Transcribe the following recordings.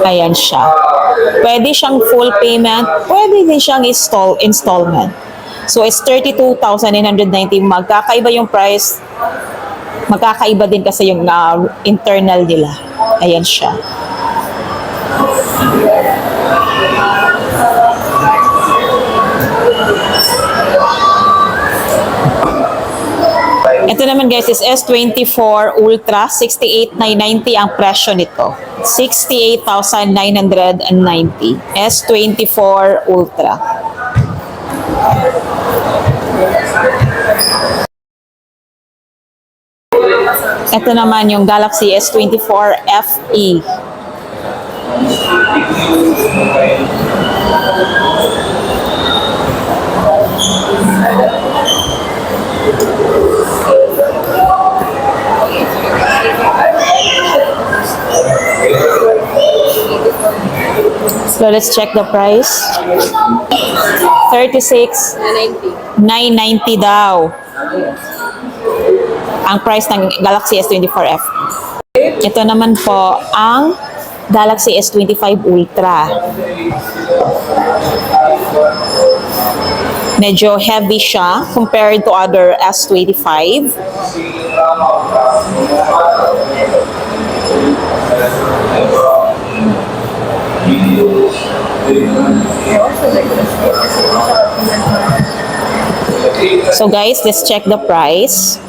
Ayan siya. Pwede siyang full payment, pwede din siyang installment. So, it's 32,990. Magkakaiba yung price. Magkakaiba din kasi yung internal nila. Ayan siya. Ito naman guys is S24 Ultra, 68,990 ang presyo nito. 68,990. S24 Ultra. Ito naman yung Galaxy S24 FE. So let's check the price. 36,990 daw ang price ng Galaxy S24 FE. Ito naman po ang Galaxy S25 Ultra. Medyo heavy siya compared to other S25. So guys, let's check the price.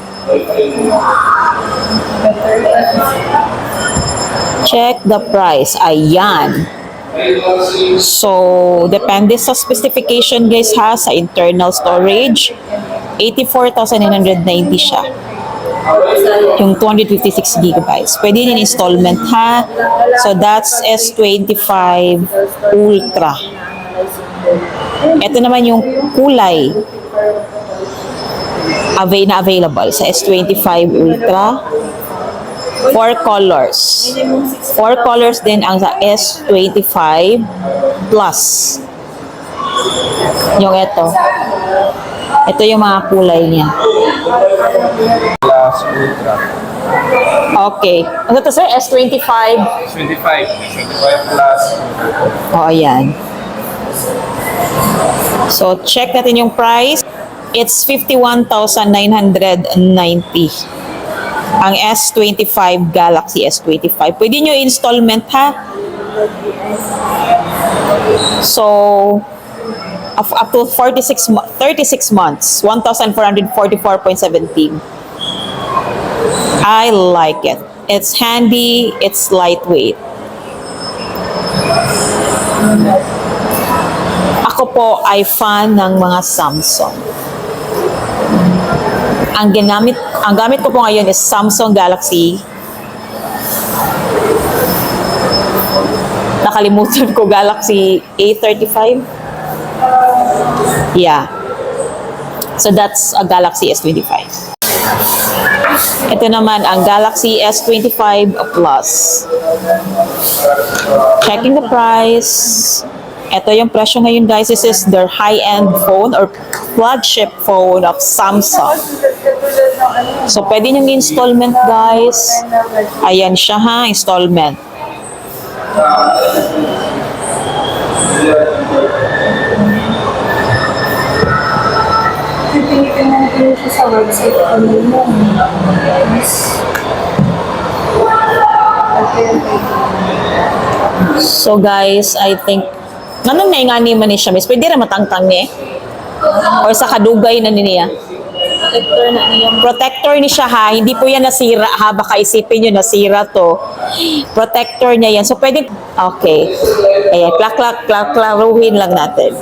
Check the price. Ayan. So, depende sa specification guys ha, sa internal storage. 84,990 siya. Yung 256 gigabytes. Pwede din installment ha. So, that's S25 Ultra. Ito naman yung kulay available sa S25 Ultra. 4 colors. 4 colors din ang sa S25 Plus. Yung ito. Ito yung mga kulay niya. Plus Ultra. Okay. Ano to sir? S25? 25 Plus. O, ayan. So, check natin yung price. It's 51,990. Ang S25 Galaxy S25. Pwede nyo installment ha. So, up to 36 months. 1,444.17. I like it. It's handy. It's lightweight. Ako po ay fan ng mga Samsung. Ang gamit ko po ngayon is Samsung Galaxy. Nakalimutan ko, Galaxy A35. Yeah. So that's a Galaxy S25. Ito naman ang Galaxy S25 Plus. Checking the price. Ito yung presyo ngayon guys. This is their high-end phone or flagship phone of Samsung. So, pwede nyo installment guys. Ayan siya ha, installment. Pipilitin natin ito sa website mo. So guys, I think nanong naingani man ni siya, miss. Pwede ra matangtang ni or sa kadugay na niya. Protector na niya. Protector ni siya ha, hindi po yan nasira ha, baka isipin nyo nasira to. Protector niya yan. So pwede, okay. Ayan, klaruhin lang natin.